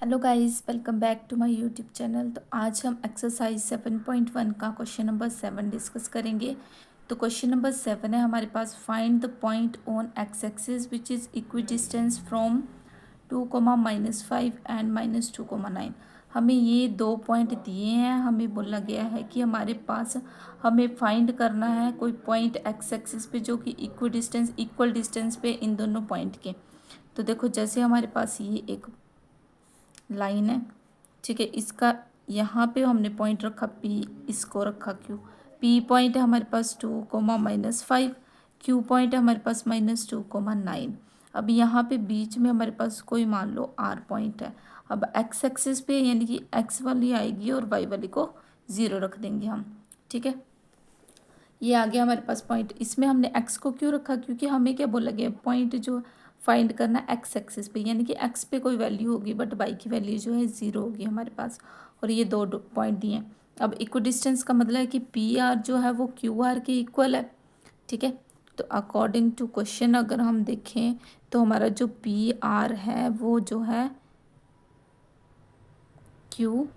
Hello guys, welcome back to my YouTube channel. तो आज हम एक्सरसाइज 7.1 का क्वेश्चन नंबर 7 डिस्कस करेंगे। तो क्वेश्चन नंबर 7 है हमारे पास, find the point on x axis which is equidistance from 2, -5 and -2, 9। हमें ये दो पॉइंट दिए हैं। हमें बोला गया है कि हमारे पास हमें फाइंड करना है कोई पॉइंट एक्स एक्सिस पे जो कि इक्वल डिस्टेंस पे इन दोनों पॉइंट के। तो देखो, जैसे हमारे पास ये एक लाइन है, ठीक है। इसका यहाँ पे हमने पॉइंट रखा पी, इसको रखा क्यू। पी पॉइंट है हमारे पास 2, -5। क्यू पॉइंट है हमारे पास -2, 9। अब यहाँ पे बीच में हमारे पास कोई मान लो आर पॉइंट है। अब एक्स एक्सिस पे यानी कि एक्स वाली आएगी और वाई वाली को 0 रख देंगे हम, ठीक है। ये आ गया हमारे पास पॉइंट। इसमें हमने एक्स को क्यों रखा, क्योंकि हमें क्या बोला गया, पॉइंट जो फाइंड करना एक्स एक्सिस पे, यानी कि एक्स पे कोई वैल्यू होगी बट वाई की वैल्यू जो है 0 होगी हमारे पास। और ये दो पॉइंट दिए हैं। अब इक्व डिस्टेंस का मतलब है कि पी आर जो है वो क्यू आर के इक्वल है, ठीक है। तो अकॉर्डिंग टू क्वेश्चन अगर हम देखें तो हमारा जो पी आर है वो जो है क्यू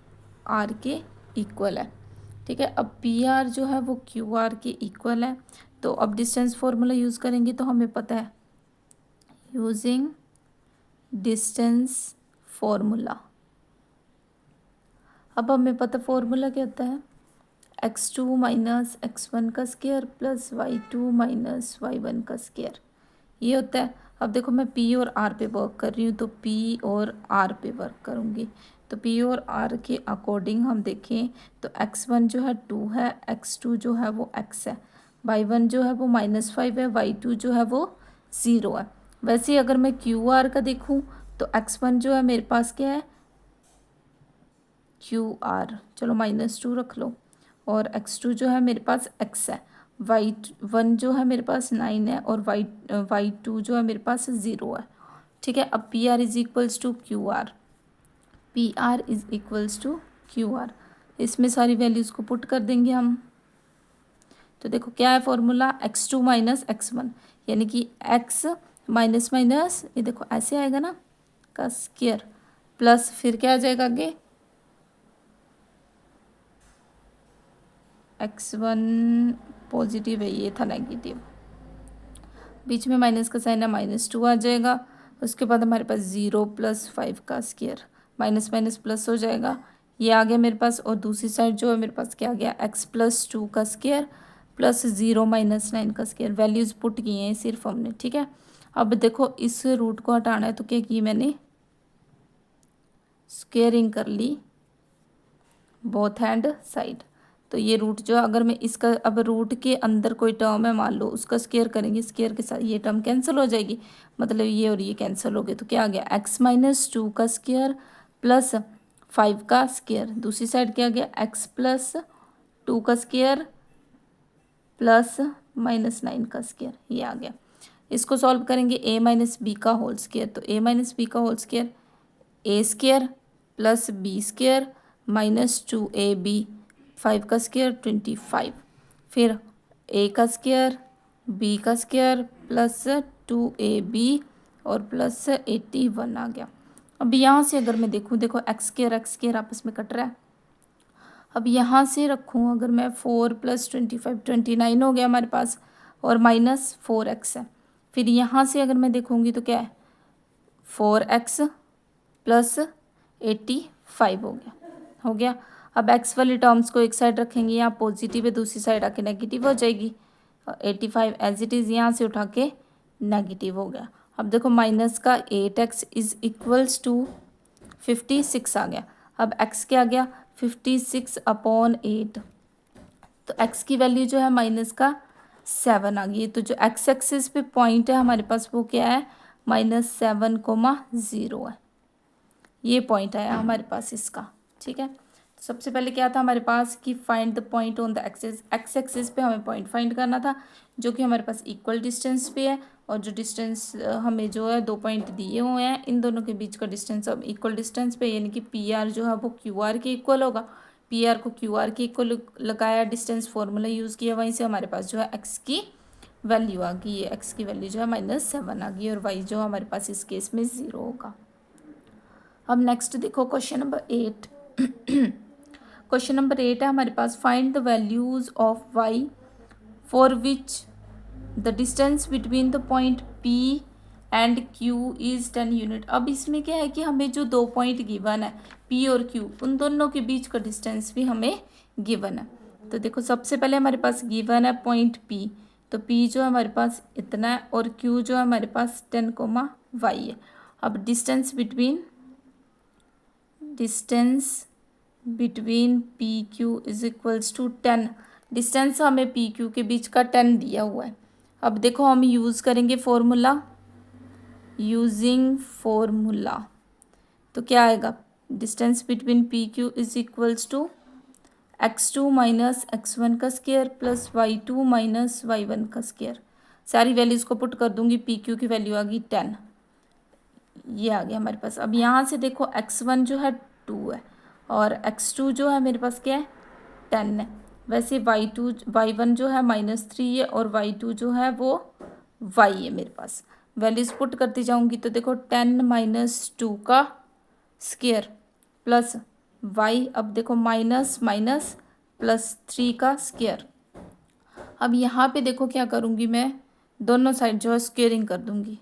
आर के इक्वल है, ठीक है। अब पी आर जो है वो क्यू आर के इक्वल है। तो अब डिस्टेंस फॉर्मूला यूज़ करेंगे तो हमें पता है, यूजिंग डिस्टेंस फॉर्मूला। अब हमें पता फॉर्मूला क्या होता है, x2 - x1 का स्क्वायर प्लस y2 - y1 का स्क्वायर, ये होता है। अब देखो, मैं पी और आर पे वर्क कर रही हूँ तो पी और आर पे वर्क करूँगी। तो पी और आर के अकॉर्डिंग हम देखें तो x1 जो है 2 है, x2 जो है वो x है, y1 जो है वो -5 है, y2 जो है वो 0 है। वैसे ही अगर मैं क्यू आर का देखूँ तो x1 जो है मेरे पास क्या है, क्यू आर, चलो -2 रख लो, और x2 जो है मेरे पास x है, y1 जो है मेरे पास 9 है, और y2 जो है मेरे पास 0 है, ठीक है। अब P R is equals to Q R, P R is equals to Q R, इसमें सारी वैल्यूज़ को पुट कर देंगे हम। तो देखो क्या है फॉर्मूला, x2 - x1, यानी कि x माइनस माइनस, ये देखो ऐसे आएगा ना, का स्क्वायर, प्लस फिर क्या आ जाएगा आगे, x1 पॉजिटिव है, ये था नेगेटिव, बीच में माइनस का साइन है, -2 आ जाएगा। उसके बाद हमारे पास 0 + 5 का स्क्वायर, माइनस माइनस प्लस हो जाएगा, ये आ गया मेरे पास। और दूसरी साइड जो है मेरे पास क्या आ गया, x + 2 का स्क्वायर प्लस 0 - 9 का स्क्वायर। वैल्यूज़ पुट की हैं सिर्फ हमने, ठीक है। अब देखो, इस रूट को हटाना है तो क्या की मैंने, स्क्वेयरिंग कर ली बोथ हैंड साइड। तो ये रूट जो, अगर मैं इसका, अब रूट के अंदर कोई टर्म है मान लो, उसका स्क्वायर करेंगे, स्क्वायर के साथ ये टर्म कैंसिल हो जाएगी, मतलब ये और ये कैंसिल हो गए। तो क्या आ गया, x - 2 का स्क्वायर प्लस 5 का स्क्वायर। दूसरी साइड क्या आ गया, x + 2 का स्क्वायर प्लस -9 का स्क्वायर, ये आ गया। इसको सॉल्व करेंगे, a - b का होल स्क्वायर। तो a - b का whole square, a square plus b square -2ab, 5 का स्क्वायर 25, फिर ए का स्क्वायर, बी का स्क्वायर प्लस 2ab और प्लस 81 आ गया। अब यहाँ से अगर मैं देखूँ, देखो एक्स स्क्वायर आपस में कट रहा है। अब यहाँ से रखूँ अगर मैं, 4 + 25 29 हो गया हमारे पास, और -4x है। फिर यहाँ से अगर मैं देखूँगी तो क्या है, 4x + 85 हो गया। अब एक्स वाली टर्म्स को एक साइड रखेंगे, यहाँ पॉजिटिव है, दूसरी साइड आके नेगेटिव हो जाएगी। 85 एज इट इज़ यहाँ से उठा के नेगेटिव हो गया। अब देखो, माइनस का 8x इज इक्वल्स टू 56 आ गया। अब x क्या आ गया, 56/8। तो x की वैल्यू जो है -7 आ गई। तो जो x एक्सिस पे पॉइंट है हमारे पास वो क्या है, -7,0 है। ये पॉइंट आया हमारे पास इसका, ठीक है। तो सबसे पहले क्या था हमारे पास कि find the point on the axis, x axis पे हमें पॉइंट फाइंड करना था जो कि हमारे पास इक्वल डिस्टेंस पे है। और जो डिस्टेंस हमें जो है दो पॉइंट दिए हुए हैं, इन दोनों के बीच का डिस्टेंस अब इक्वल डिस्टेंस पे, यानी कि पी आर जो है वो क्यू आर के इक्वल होगा। पी आर को क्यू आर के इक्वल लगाया, डिस्टेंस फॉर्मूला यूज़ किया, वहीं से हमारे पास जो है एक्स की वैल्यू आ गई। ये एक्स की वैल्यू जो है -7 आ गई, और वाई जो हमारे पास इस केस में 0 होगा। अब नेक्स्ट देखो क्वेश्चन नंबर 8। क्वेश्चन नंबर 8 है हमारे पास, find the values of y for which the distance between the point P and Q is 10 unit. अब इसमें क्या है कि हमें जो 2 पॉइंट गिवन है पी और क्यू, उन दोनों के बीच का डिस्टेंस भी हमें गिवन है। तो देखो सबसे पहले हमारे पास गिवन है पॉइंट पी, तो पी जो है हमारे पास इतना है और क्यू जो है हमारे पास 10, y है। अब distance between P Q is equals to 10। Distance हमें पी क्यू के बीच का 10 दिया हुआ है। अब देखो हम यूज़ करेंगे फॉर्मूला, यूजिंग फॉर्मूला तो क्या आएगा, distance between P Q is equals to x2 minus x1 का square plus y2 minus y1 का स्क्वायर। सारी वैल्यूज़ को पुट कर दूंगी, पी क्यू की वैल्यू आ गई 10, ये आ गया हमारे पास। अब यहाँ से देखो x1 जो है 2 है और x2 जो है मेरे पास क्या है 10 है। वैसे y1 जो है -3 है और y2 जो है वो y है। मेरे पास वैल्यूज़ पुट करती जाऊंगी तो देखो 10 माइनस 2 का स्क्वायर प्लस y, अब देखो माइनस माइनस प्लस 3 का स्क्वायर। अब यहाँ पे देखो क्या करूँगी मैं, दोनों साइड जो है स्क्वेयरिंग कर दूँगी,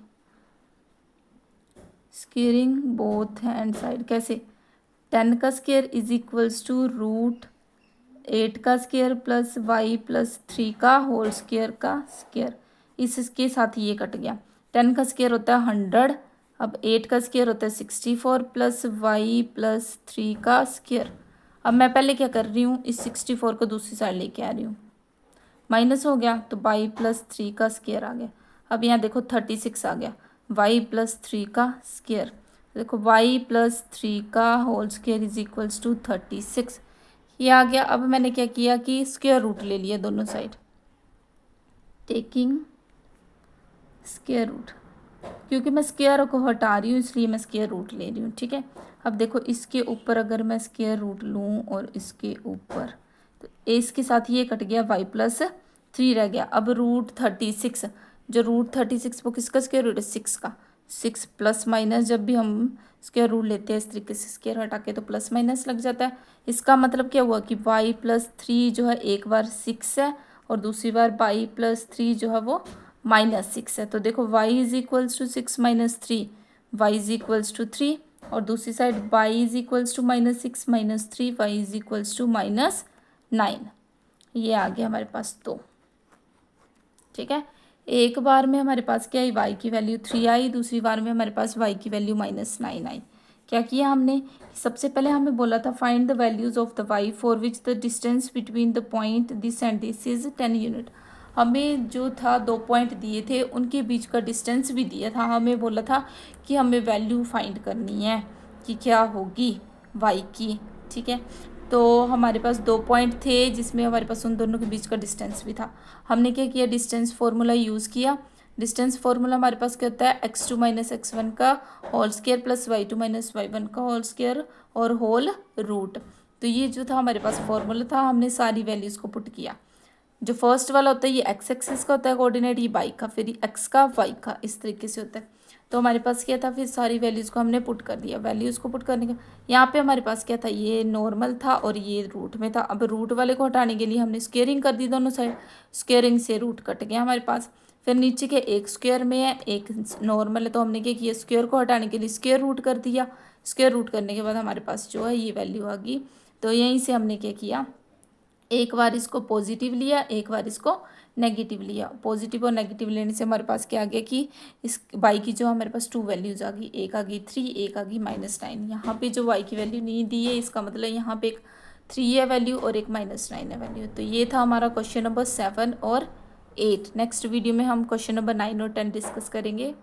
स्क्वेयरिंग बोथ हैंड साइड। कैसे, 10 का स्क्वायर इज इक्वल्स टू √8 का स्क्वायर प्लस y प्लस 3 का होल स्क्वायर का स्क्वायर। इसके साथ ये कट गया। 10 का स्क्वायर होता है 100, अब 8 का स्क्वायर होता है 64 प्लस y प्लस 3 का स्क्वायर। अब मैं पहले क्या कर रही हूँ, इस 64 को दूसरी साइड लेके आ रही हूँ, माइनस हो गया तो y प्लस 3 का स्क्वायर आ गया। अब यहाँ देखो 36 आ गया, y प्लस 3 का स्क्वायर। देखो y प्लस 3 का whole square is equals to 36, ये आ गया। अब मैंने क्या किया कि स्क्वायर रूट ले लिया दोनों साइड, टेकिंग स्क्वायर रूट, क्योंकि मैं स्क्वायर को हटा रही हूँ इसलिए मैं स्क्वायर रूट ले रही हूँ। ठीक है, अब देखो इसके ऊपर अगर मैं स्क्वायर रूट लूँ और इसके ऊपर, तो इसके साथ ये कट गया, y प्लस 3 रह गया। अब √36, जो √36 वो किसका स्क्वायर रूट है, 6 का। 6 प्लस माइनस, जब भी हम स्क्वायर रूट लेते हैं इस तरीके से स्क्वायर हटा के तो प्लस माइनस लग जाता है। इसका मतलब क्या हुआ कि y प्लस 3 जो है एक बार 6 है और दूसरी बार y प्लस 3 जो है वो -6 है। तो देखो y is equals to 6 minus 3, y is equals to 3, और दूसरी side y is equals to -6 minus 3, y is equals to -9। ये आ गया हमारे पास। तो ठीक है, एक बार में हमारे पास क्या आई, y की वैल्यू 3 आई, दूसरी बार में हमारे पास y की वैल्यू -9 आई। क्या किया हमने, सबसे पहले हमें बोला था find the values of the y for which the distance between the point this and this is 10 unit. हमें जो था 2 पॉइंट दिए थे उनके बीच का डिस्टेंस भी दिया था। हमें बोला था कि हमें वैल्यू फाइंड करनी है कि क्या होगी y की। ठीक है, तो हमारे पास 2 पॉइंट थे जिसमें हमारे पास उन दोनों के बीच का डिस्टेंस भी था। हमने क्या किया, डिस्टेंस फार्मूला यूज़ किया। डिस्टेंस फार्मूला हमारे पास क्या होता है, x2 माइनस x1 का whole square plus y2 minus y1 का होल स्क्वायर और होल रूट। तो ये जो था हमारे पास फार्मूला था, हमने सारी वैल्यूज़ को पुट किया। जो फर्स्ट वाला होता है ये x एक्सिस का होता है कोऑर्डिनेट, ये y का, फिर x का y का, इस तरीके से होता है। तो हमारे पास क्या था, फिर सारी वैल्यूज़ को हमने पुट कर दिया। वैल्यूज़ को पुट करने का यहाँ पे हमारे पास क्या था, ये नॉर्मल था और ये रूट में था। अब रूट वाले को हटाने के लिए हमने स्क्वेयरिंग कर दी दोनों साइड, स्क्वेयरिंग से रूट कट गया हमारे पास। फिर नीचे के एक स्क्वेयर में है एक नॉर्मल है, तो हमने क्या किया, स्क्वेयर को हटाने के लिए स्क्वेयर रूट कर दिया। स्क्वेयर रूट करने के बाद हमारे पास जो है ये वैल्यू आ गई। तो यहीं से हमने क्या किया, एक बार इसको पॉजिटिव लिया, एक बार इसको नेगेटिव लिया। पॉजिटिव और नेगेटिव लेने से हमारे पास क्या आ गया कि इस y की जो हमारे पास 2 वैल्यूज़ आ गई, एक आ गई 3, एक आ गई -9। यहाँ पे जो y की वैल्यू नहीं दी है, इसका मतलब यहाँ पे एक 3 है वैल्यू और एक -9 है वैल्यू। तो ये था हमारा क्वेश्चन नंबर 7 और 8। नेक्स्ट वीडियो में हम क्वेश्चन नंबर 9 और 10 डिस्कस करेंगे।